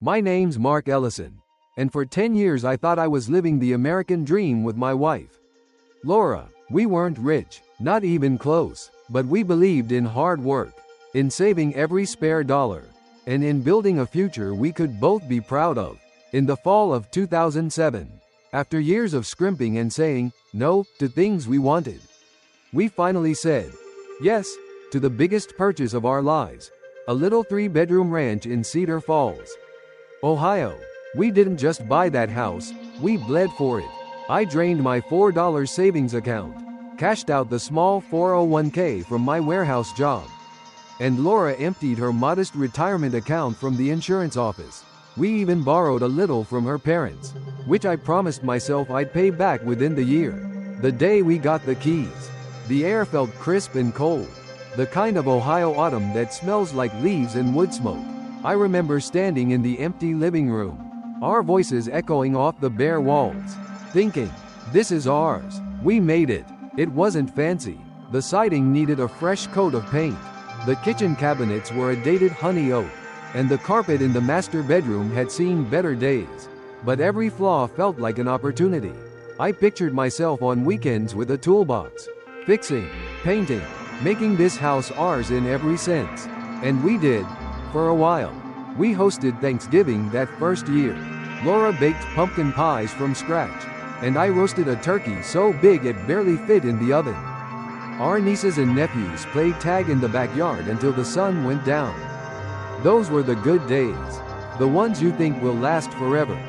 My name's Mark Ellison, and for 10 years I thought I was living the American dream with my wife, Laura. We weren't rich, not even close, but we believed in hard work, in saving every spare dollar, and in building a future we could both be proud of. In the fall of 2007, after years of scrimping and saying no to things we wanted, we finally said yes to the biggest purchase of our lives, a little 3-bedroom ranch in Cedar Falls, Ohio. We didn't just buy that house, we bled for it. I drained my $4 savings account, cashed out the small 401k from my warehouse job, and Laura emptied her modest retirement account from the insurance office. We even borrowed a little from her parents, which I promised myself I'd pay back within the year. The day we got the keys, the air felt crisp and cold, the kind of Ohio autumn that smells like leaves and wood smoke. I remember standing in the empty living room, our voices echoing off the bare walls, thinking, this is ours. We made it. It wasn't fancy. The siding needed a fresh coat of paint. The kitchen cabinets were a dated honey oak, and the carpet in the master bedroom had seen better days. But every flaw felt like an opportunity. I pictured myself on weekends with a toolbox, fixing, painting, making this house ours in every sense. And we did. For a while. We hosted Thanksgiving that first year. Laura baked pumpkin pies from scratch, and I roasted a turkey so big it barely fit in the oven. Our nieces and nephews played tag in the backyard until the sun went down. Those were the good days, the ones you think will last forever.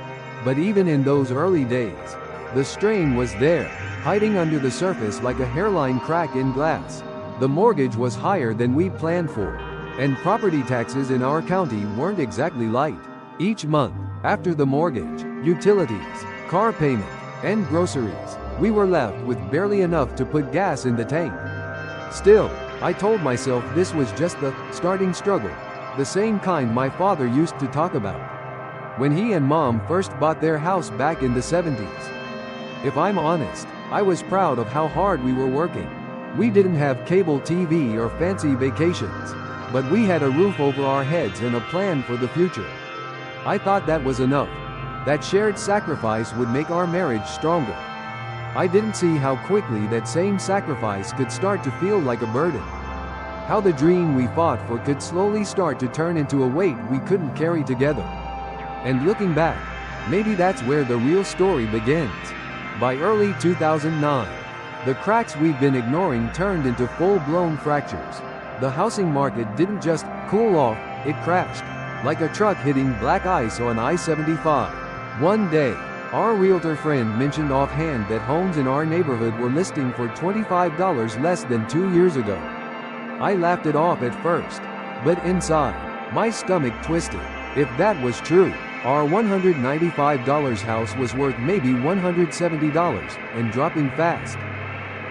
But even in those early days, the strain was there, hiding under the surface like a hairline crack in glass. The mortgage was higher than we planned for, and property taxes in our county weren't exactly light. Each month, after the mortgage, utilities, car payment, and groceries, we were left with barely enough to put gas in the tank. Still, I told myself this was just the starting struggle, the same kind my father used to talk about when he and mom first bought their house back in the 70s. If I'm honest, I was proud of how hard we were working. We didn't have cable TV or fancy vacations, but we had a roof over our heads and a plan for the future. I thought that was enough. That shared sacrifice would make our marriage stronger. I didn't see how quickly that same sacrifice could start to feel like a burden. How the dream we fought for could slowly start to turn into a weight we couldn't carry together. And looking back, maybe that's where the real story begins. By early 2009, the cracks we'd been ignoring turned into full-blown fractures. The housing market didn't just cool off, it crashed, like a truck hitting black ice on I-75. One day, our realtor friend mentioned offhand that homes in our neighborhood were listing for $25 less than 2 years ago. I laughed it off at first, but inside, my stomach twisted. If that was true, our $195 house was worth maybe $170 and dropping fast.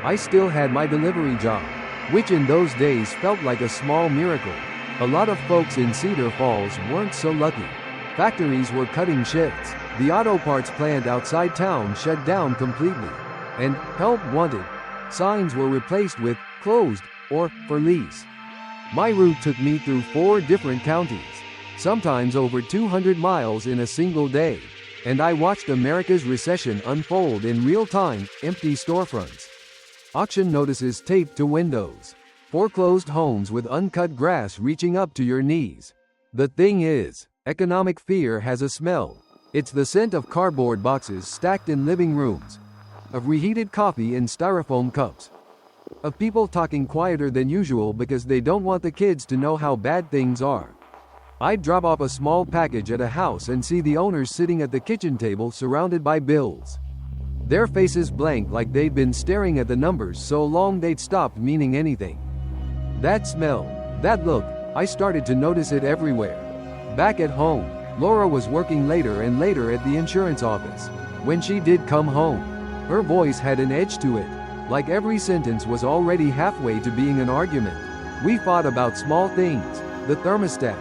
I still had my delivery job, which in those days felt like a small miracle. A lot of folks in Cedar Falls weren't so lucky. Factories were cutting shifts. The auto parts plant outside town shut down completely, and "Help Wanted" signs were replaced with "Closed" or "For Lease." My route took me through 4 different counties, sometimes over 200 miles in a single day, and I watched America's recession unfold in real time. Empty storefronts, auction notices taped to windows, foreclosed homes with uncut grass reaching up to your knees. The thing is, economic fear has a smell. It's the scent of cardboard boxes stacked in living rooms, of reheated coffee in styrofoam cups, of people talking quieter than usual because they don't want the kids to know how bad things are. I'd drop off a small package at a house and see the owners sitting at the kitchen table surrounded by bills, their faces blank like they'd been staring at the numbers so long they'd stopped meaning anything. That smell, that look, I started to notice it everywhere. Back at home, Laura was working later and later at the insurance office. When she did come home, her voice had an edge to it, like every sentence was already halfway to being an argument. We fought about small things, the thermostat,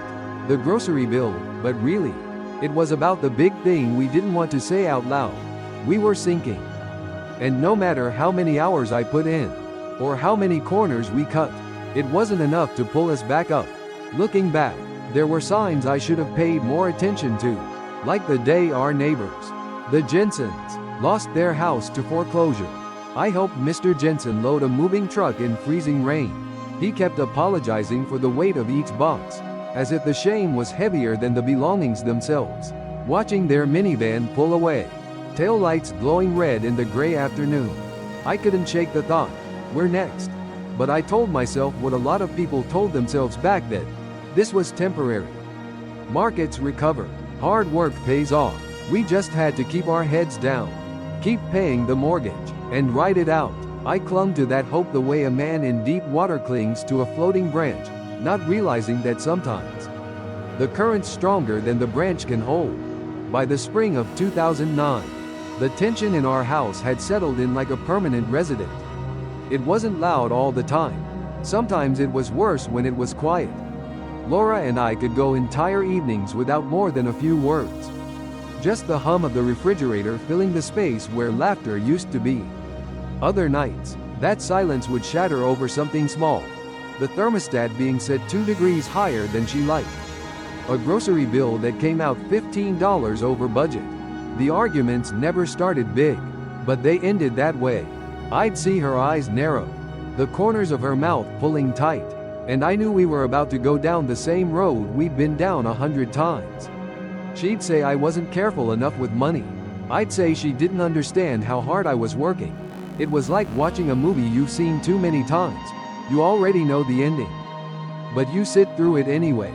the grocery bill, but really, it was about the big thing we didn't want to say out loud. We were sinking. And no matter how many hours I put in, or how many corners we cut, it wasn't enough to pull us back up. Looking back, There were signs I should have paid more attention to, like the day our neighbors, the Jensens, lost their house to foreclosure. I helped Mr. Jensen load a moving truck in freezing rain. He kept apologizing for the weight of each box, as if the shame was heavier than the belongings themselves. Watching their minivan pull away, taillights glowing red in the gray afternoon, I couldn't shake the thought, we're next. But I told myself what a lot of people told themselves back then. This was temporary. Markets recover. Hard work pays off. We just had to keep our heads down, keep paying the mortgage, and ride it out. I clung to that hope the way a man in deep water clings to a floating branch, not realizing that sometimes the current's stronger than the branch can hold. By the spring of 2009, the tension in our house had settled in like a permanent resident. It wasn't loud all the time. Sometimes it was worse when it was quiet. Laura and I could go entire evenings without more than a few words. Just the hum of the refrigerator filling the space where laughter used to be. Other nights, that silence would shatter over something small, the thermostat being set 2 degrees higher than she liked. A grocery bill that came out $15 over budget. The arguments never started big, but they ended that way. I'd see her eyes narrow, the corners of her mouth pulling tight, and I knew we were about to go down the same road we'd been down 100 times. She'd say I wasn't careful enough with money. I'd say she didn't understand how hard I was working. It was like watching a movie you've seen too many times. You already know the ending, but you sit through it anyway.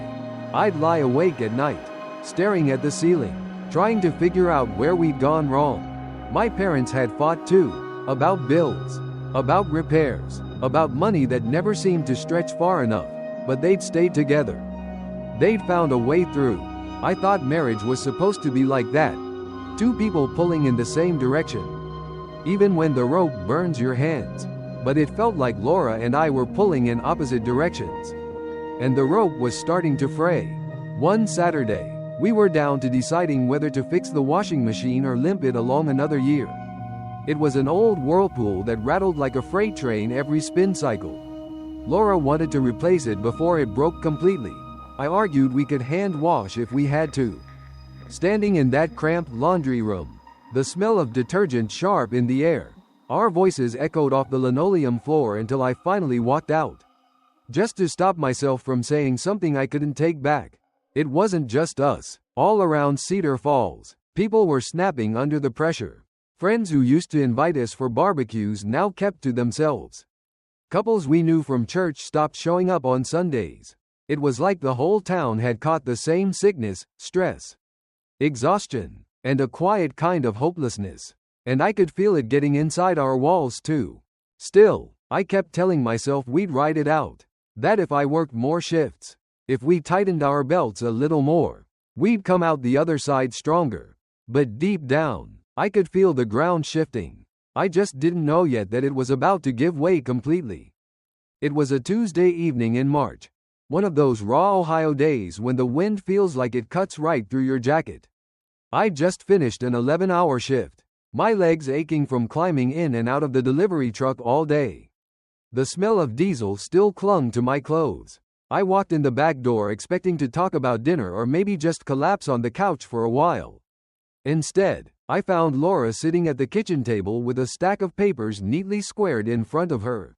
I'd lie awake at night, staring at the ceiling, trying to figure out where we'd gone wrong. My parents had fought too, about bills, about repairs, about money that never seemed to stretch far enough, but they'd stayed together. They'd found a way through. I thought marriage was supposed to be like that. 2 people pulling in the same direction, even when the rope burns your hands. But it felt like Laura and I were pulling in opposite directions, and the rope was starting to fray. One Saturday, we were down to deciding whether to fix the washing machine or limp it along another year. It was an old Whirlpool that rattled like a freight train every spin cycle. Laura wanted to replace it before it broke completely. I argued we could hand wash if we had to. Standing in that cramped laundry room, the smell of detergent sharp in the air, our voices echoed off the linoleum floor until I finally walked out, just to stop myself from saying something I couldn't take back. It wasn't just us. All around Cedar Falls, people were snapping under the pressure. Friends who used to invite us for barbecues now kept to themselves. Couples we knew from church stopped showing up on Sundays. It was like the whole town had caught the same sickness, stress, exhaustion, and a quiet kind of hopelessness. And I could feel it getting inside our walls too. Still, I kept telling myself we'd ride it out. That if I worked more shifts, if we tightened our belts a little more, we'd come out the other side stronger. But deep down, I could feel the ground shifting. I just didn't know yet that it was about to give way completely. It was a Tuesday evening in March. One of those raw Ohio days when the wind feels like it cuts right through your jacket. I'd just finished an 11-hour shift, my legs aching from climbing in and out of the delivery truck all day. The smell of diesel still clung to my clothes. I walked in the back door expecting to talk about dinner or maybe just collapse on the couch for a while. Instead, I found Laura sitting at the kitchen table with a stack of papers neatly squared in front of her.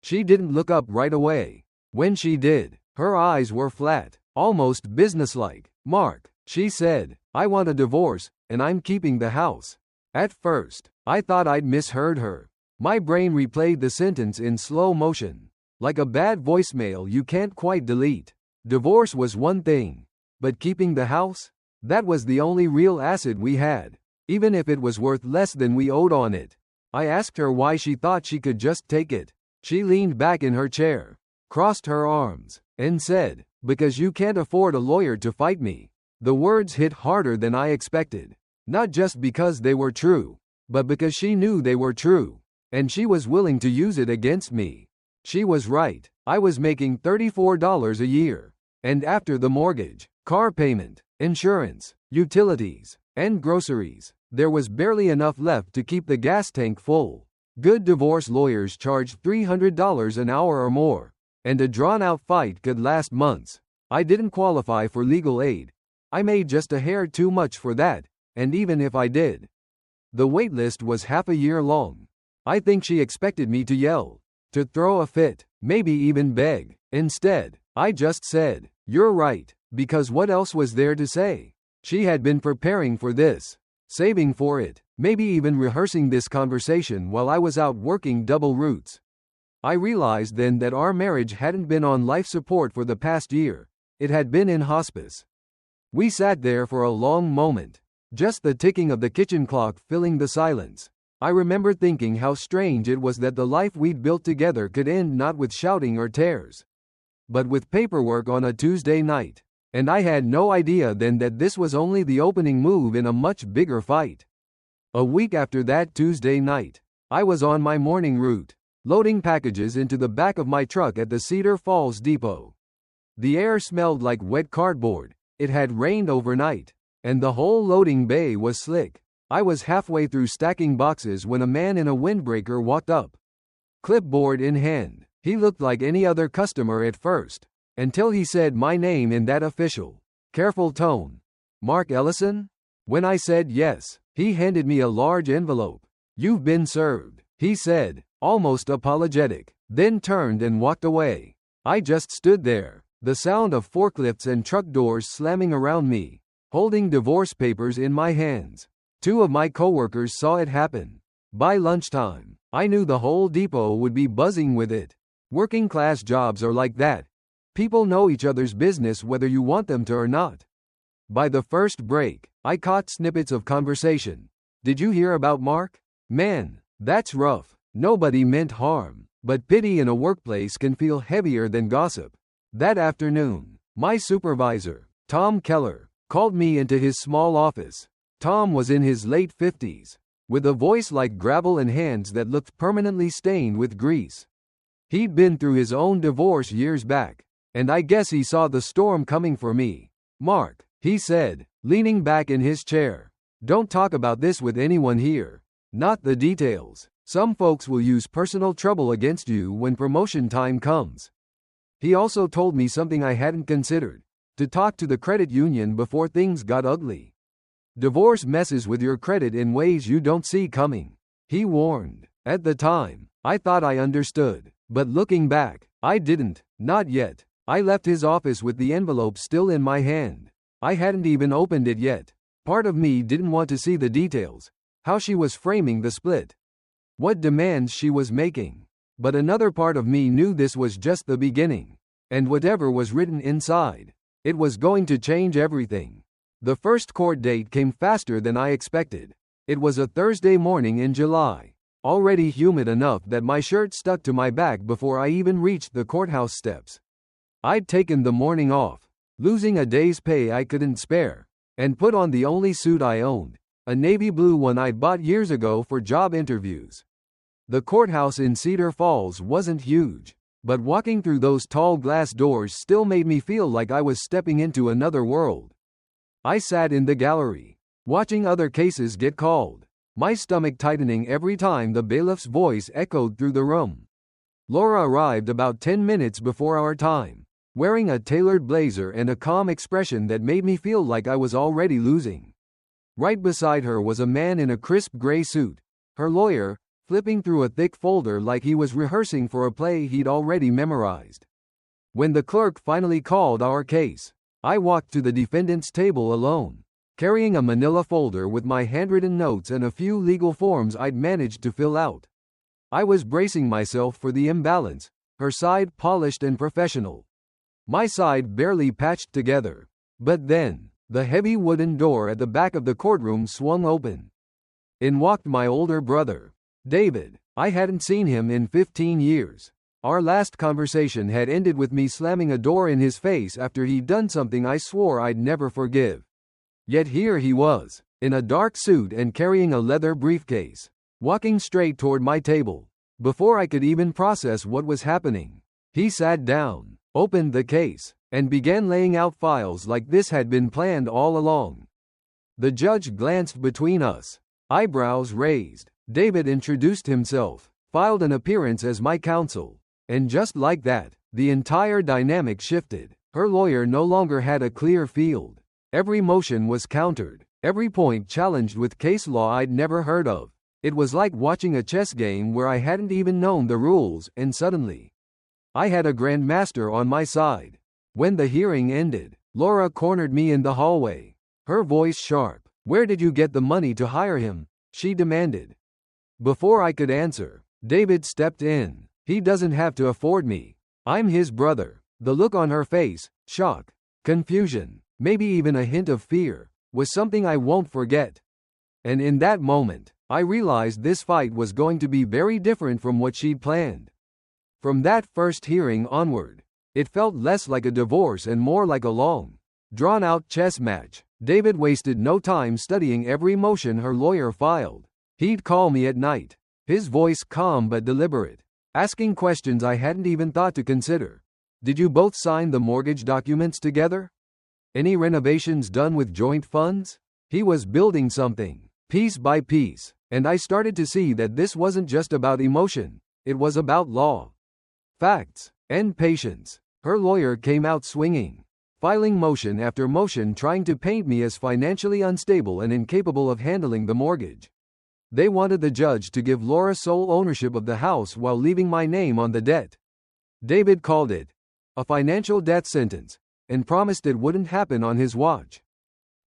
She didn't look up right away. When she did, her eyes were flat, almost businesslike. "Mark," she said, "I want a divorce, and I'm keeping the house." At first, I thought I'd misheard her. My brain replayed the sentence in slow motion, like a bad voicemail you can't quite delete. Divorce was one thing, but keeping the house? That was the only real asset we had, even if it was worth less than we owed on it. I asked her why she thought she could just take it. She leaned back in her chair, crossed her arms, and said, "Because you can't afford a lawyer to fight me." The words hit harder than I expected. Not just because they were true, but because she knew they were true, and she was willing to use it against me. She was right. I was making $34 a year, and after the mortgage, car payment, insurance, utilities, and groceries, there was barely enough left to keep the gas tank full. Good divorce lawyers charged $300 an hour or more, and a drawn-out fight could last months. I didn't qualify for legal aid. I made just a hair too much for that, and even if I did, the wait list was half a year long. I think she expected me to yell, to throw a fit, maybe even beg. Instead, I just said, "You're right," because what else was there to say? She had been preparing for this, saving for it, maybe even rehearsing this conversation while I was out working double routes. I realized then that our marriage hadn't been on life support for the past year. It had been in hospice. We sat there for a long moment, just the ticking of the kitchen clock filling the silence. I remember thinking how strange it was that the life we'd built together could end not with shouting or tears, but with paperwork on a Tuesday night. And I had no idea then that this was only the opening move in a much bigger fight. A week after that Tuesday night, I was on my morning route, loading packages into the back of my truck at the Cedar Falls depot. The air smelled like wet cardboard. It had rained overnight, and the whole loading bay was slick. I was halfway through stacking boxes when a man in a windbreaker walked up, clipboard in hand. He looked like any other customer at first, until he said my name in that official, careful tone. "Mark Ellison?" When I said yes, he handed me a large envelope. "You've been served," he said, almost apologetic, then turned and walked away. I just stood there, the sound of forklifts and truck doors slamming around me, holding divorce papers in my hands. 2 of my coworkers saw it happen. By lunchtime, I knew the whole depot would be buzzing with it. Working class jobs are like that. People know each other's business whether you want them to or not. By the first break, I caught snippets of conversation. "Did you hear about Mark? Man, that's rough." Nobody meant harm, but pity in a workplace can feel heavier than gossip. That afternoon, my supervisor, Tom Keller, called me into his small office. Tom was in his late 50s, with a voice like gravel and hands that looked permanently stained with grease. He'd been through his own divorce years back, and I guess he saw the storm coming for me. "Mark," he said, leaning back in his chair, "don't talk about this with anyone here. Not the details. Some folks will use personal trouble against you when promotion time comes." He also told me something I hadn't considered: to talk to the credit union before things got ugly. Divorce messes with your credit in ways you don't see coming, he warned. At the time, I thought I understood, but looking back, I didn't, not yet. I left his office with the envelope still in my hand. I hadn't even opened it yet. Part of me didn't want to see the details, how she was framing the split, what demands she was making. But another part of me knew this was just the beginning, and whatever was written inside, it was going to change everything. The first court date came faster than I expected. It was a Thursday morning in July, already humid enough that my shirt stuck to my back before I even reached the courthouse steps. I'd taken the morning off, losing a day's pay I couldn't spare, and put on the only suit I owned, a navy blue one I'd bought years ago for job interviews. The courthouse in Cedar Falls wasn't huge, but walking through those tall glass doors still made me feel like I was stepping into another world. I sat in the gallery, watching other cases get called, my stomach tightening every time the bailiff's voice echoed through the room. Laura arrived about 10 minutes before our time, wearing a tailored blazer and a calm expression that made me feel like I was already losing. Right beside her was a man in a crisp gray suit, her lawyer, flipping through a thick folder like he was rehearsing for a play he'd already memorized. When the clerk finally called our case, I walked to the defendant's table alone, carrying a manila folder with my handwritten notes and a few legal forms I'd managed to fill out. I was bracing myself for the imbalance, her side polished and professional, my side barely patched together. But then, the heavy wooden door at the back of the courtroom swung open. In walked my older brother, David. I hadn't seen him in 15 years. Our last conversation had ended with me slamming a door in his face after he'd done something I swore I'd never forgive. Yet here he was, in a dark suit and carrying a leather briefcase, walking straight toward my table. Before I could even process what was happening, he sat down, opened the case, and began laying out files like this had been planned all along. The judge glanced between us, eyebrows raised. David introduced himself, filed an appearance as my counsel, and just like that, the entire dynamic shifted. Her lawyer no longer had a clear field. Every motion was countered, every point challenged with case law I'd never heard of. It was like watching a chess game where I hadn't even known the rules, and suddenly, I had a grandmaster on my side. When the hearing ended, Laura cornered me in the hallway, her voice sharp. "Where did you get the money to hire him?" she demanded. Before I could answer, David stepped in. "He doesn't have to afford me. I'm his brother." The look on her face, shock, confusion, maybe even a hint of fear, was something I won't forget. And in that moment, I realized this fight was going to be very different from what she'd planned. From that first hearing onward, it felt less like a divorce and more like a long, drawn-out chess match. David wasted no time studying every motion her lawyer filed. He'd call me at night, his voice calm but deliberate, asking questions I hadn't even thought to consider. "Did you both sign the mortgage documents together? Any renovations done with joint funds?" He was building something, piece by piece, and I started to see that this wasn't just about emotion, it was about law, facts, and patience. Her lawyer came out swinging, filing motion after motion trying to paint me as financially unstable and incapable of handling the mortgage. They wanted the judge to give Laura sole ownership of the house while leaving my name on the debt. David called it a financial death sentence, and promised it wouldn't happen on his watch.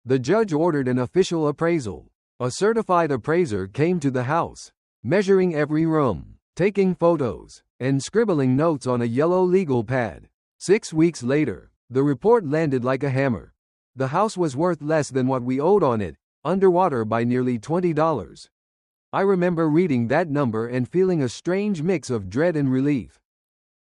The judge ordered an official appraisal. A certified appraiser came to the house, measuring every room, taking photos, and scribbling notes on a yellow legal pad. 6 weeks later, the report landed like a hammer. The house was worth less than what we owed on it, underwater by nearly $20. I remember reading that number and feeling a strange mix of dread and relief.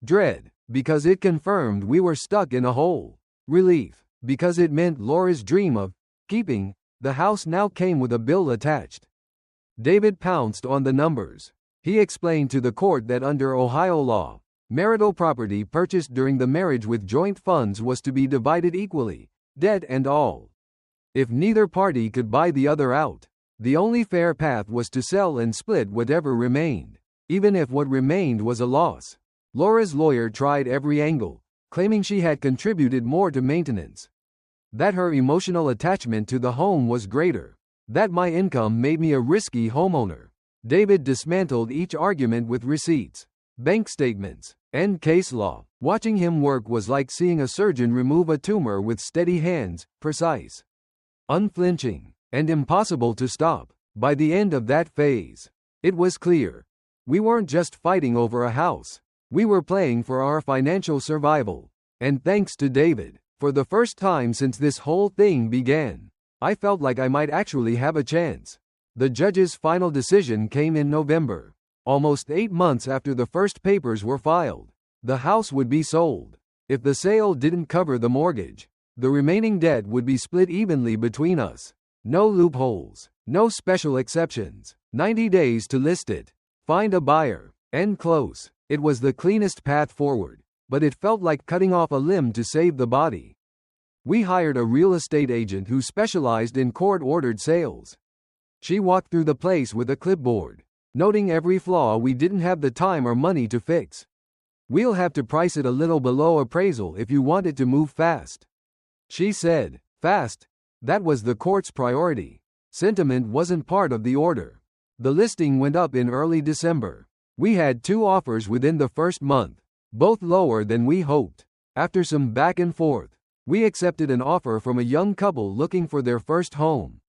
Dread, because it confirmed we were stuck in a hole. Relief, because it meant Laura's dream of keeping the house now came with a bill attached. David pounced on the numbers. He explained to the court that under Ohio law, marital property purchased during the marriage with joint funds was to be divided equally, debt and all. If neither party could buy the other out, the only fair path was to sell and split whatever remained, even if what remained was a loss. Laura's lawyer tried every angle, claiming she had contributed more to maintenance, that her emotional attachment to the home was greater, that my income made me a risky homeowner. David dismantled each argument with receipts, bank statements, and case law. Watching him work was like seeing a surgeon remove a tumor with steady hands, precise, unflinching, and impossible to stop. By the end of that phase, it was clear. We weren't just fighting over a house. We were playing for our financial survival. And thanks to David, for the first time since this whole thing began, I felt like I might actually have a chance. The judge's final decision came in November, almost 8 months after the first papers were filed. The house would be sold. If the sale didn't cover the mortgage, the remaining debt would be split evenly between us. No loopholes, no special exceptions, 90 days to list it, find a buyer, and close. It was the cleanest path forward, but it felt like cutting off a limb to save the body. We hired a real estate agent who specialized in court-ordered sales. She walked through the place with a clipboard, noting every flaw we didn't have the time or money to fix. "We'll have to price it a little below appraisal if you want it to move fast," she said. Fast? That was the court's priority. Sentiment wasn't part of the order. The listing went up in early December. We had 2 offers within the first month, both lower than we hoped. After some back and forth, we accepted an offer from a young couple looking for their first home.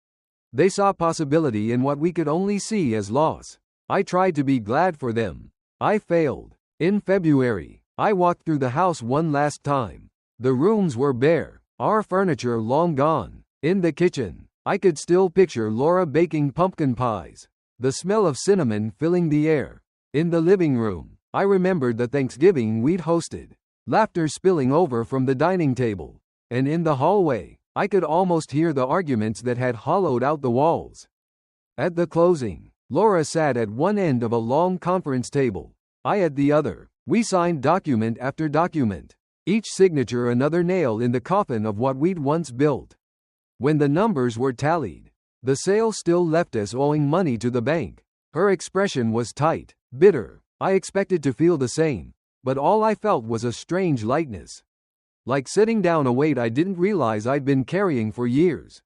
They saw possibility in what we could only see as loss. I tried to be glad for them. I failed. In February, I walked through the house one last time. The rooms were bare, our furniture long gone. In the kitchen, I could still picture Laura baking pumpkin pies, the smell of cinnamon filling the air. In the living room, I remembered the Thanksgiving we'd hosted, laughter spilling over from the dining table. And in the hallway, I could almost hear the arguments that had hollowed out the walls. At the closing, Laura sat at one end of a long conference table, I at the other. We signed document after document, each signature another nail in the coffin of what we'd once built. When the numbers were tallied, the sale still left us owing money to the bank. Her expression was tight, bitter. I expected to feel the same, but all I felt was a strange lightness. like setting down a weight I didn't realize I'd been carrying for years.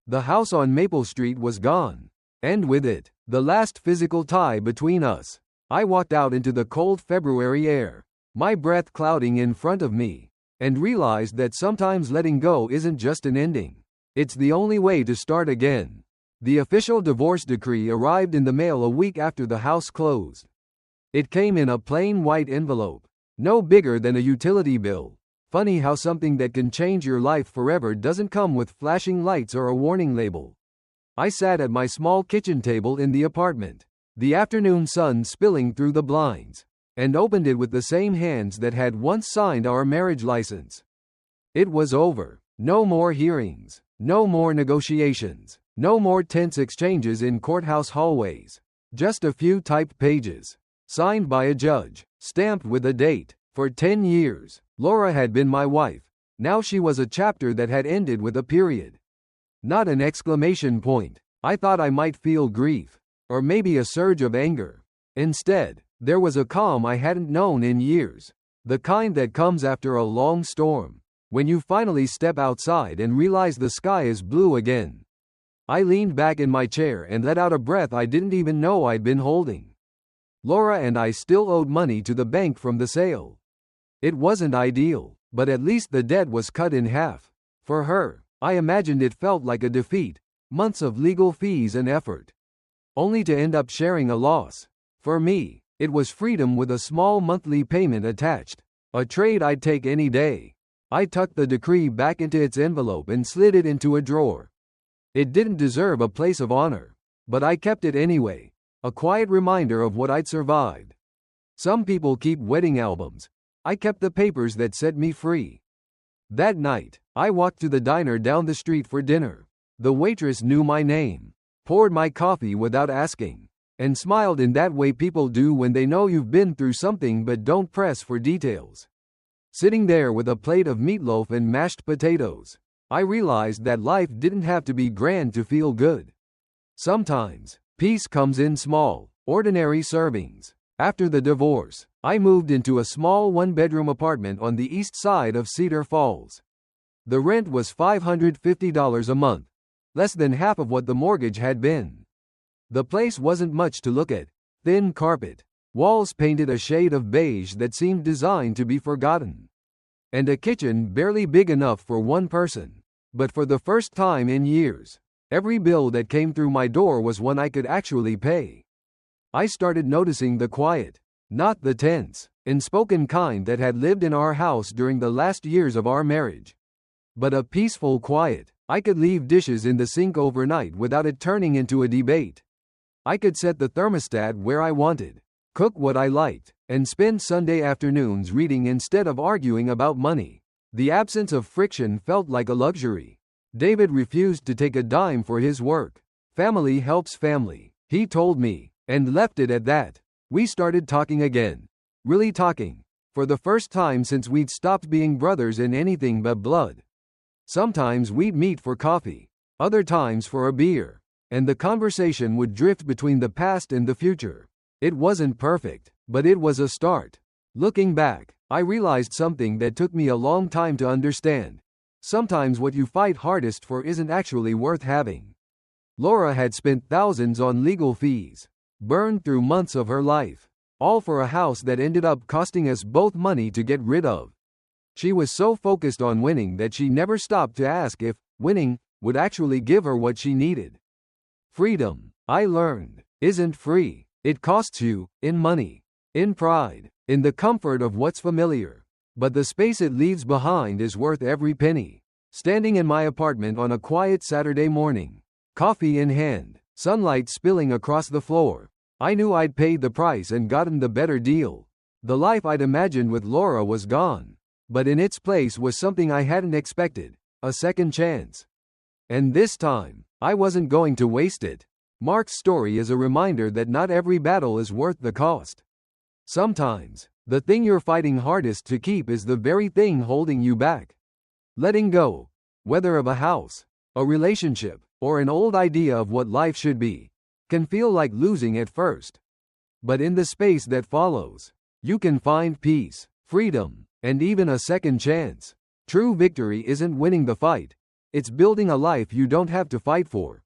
The house on Maple Street was gone, and with it, the last physical tie between us. I walked out into the cold February air, my breath clouding in front of me, and realized that sometimes letting go isn't just an ending. It's the only way to start again. The official divorce decree arrived in the mail a week after the house closed. It came in a plain white envelope, no bigger than a utility bill. Funny how something that can change your life forever doesn't come with flashing lights or a warning label. I sat at my small kitchen table in the apartment, the afternoon sun spilling through the blinds, and opened it with the same hands that had once signed our marriage license. It was over. No more hearings, no more negotiations, no more tense exchanges in courthouse hallways. Just a few typed pages, signed by a judge, stamped with a date. For 10 years, Laura had been my wife. Now she was a chapter that had ended with a period. Not an exclamation point. I thought I might feel grief, or maybe a surge of anger. Instead, there was a calm I hadn't known in years, the kind that comes after a long storm, when you finally step outside and realize the sky is blue again. I leaned back in my chair and let out a breath I didn't even know I'd been holding. Laura and I still owed money to the bank from the sale. It wasn't ideal, but at least the debt was cut in half. For her, I imagined it felt like a defeat, months of legal fees and effort, only to end up sharing a loss. For me, it was freedom with a small monthly payment attached, a trade I'd take any day. I tucked the decree back into its envelope and slid it into a drawer. It didn't deserve a place of honor, but I kept it anyway, a quiet reminder of what I'd survived. Some people keep wedding albums. I kept the papers that set me free. That night, I walked to the diner down the street for dinner. The waitress knew my name, poured my coffee without asking, and smiled in that way people do when they know you've been through something but don't press for details. Sitting there with a plate of meatloaf and mashed potatoes, I realized that life didn't have to be grand to feel good. Sometimes, peace comes in small, ordinary servings. After the divorce, I moved into a small one-bedroom apartment on the east side of Cedar Falls. The rent was $550 a month, less than half of what the mortgage had been. The place wasn't much to look at: thin carpet, walls painted a shade of beige that seemed designed to be forgotten, and a kitchen barely big enough for one person. But for the first time in years, every bill that came through my door was one I could actually pay. I started noticing the quiet, not the tense, unspoken kind that had lived in our house during the last years of our marriage. But a peaceful quiet. I could leave dishes in the sink overnight without it turning into a debate. I could set the thermostat where I wanted, cook what I liked, and spend Sunday afternoons reading instead of arguing about money. The absence of friction felt like a luxury. David refused to take a dime for his work. Family helps family, he told me, and left it at that. We started talking again. Really talking. For the first time since we'd stopped being brothers in anything but blood. Sometimes we'd meet for coffee, other times for a beer, and the conversation would drift between the past and the future. It wasn't perfect, but it was a start. Looking back, I realized something that took me a long time to understand. Sometimes what you fight hardest for isn't actually worth having. Laura had spent thousands on legal fees, burned through months of her life, all for a house that ended up costing us both money to get rid of. She was so focused on winning that she never stopped to ask if winning would actually give her what she needed. Freedom, I learned, isn't free. It costs you, in money, in pride, in the comfort of what's familiar. But the space it leaves behind is worth every penny. Standing in my apartment on a quiet Saturday morning, coffee in hand, sunlight spilling across the floor, I knew I'd paid the price and gotten the better deal. The life I'd imagined with Laura was gone, but in its place was something I hadn't expected, a second chance. And this time, I wasn't going to waste it. Mark's story is a reminder that not every battle is worth the cost. Sometimes, the thing you're fighting hardest to keep is the very thing holding you back. Letting go, whether of a house, a relationship, or an old idea of what life should be, can feel like losing at first. But in the space that follows, you can find peace, freedom, and even a second chance. True victory isn't winning the fight. It's building a life you don't have to fight for.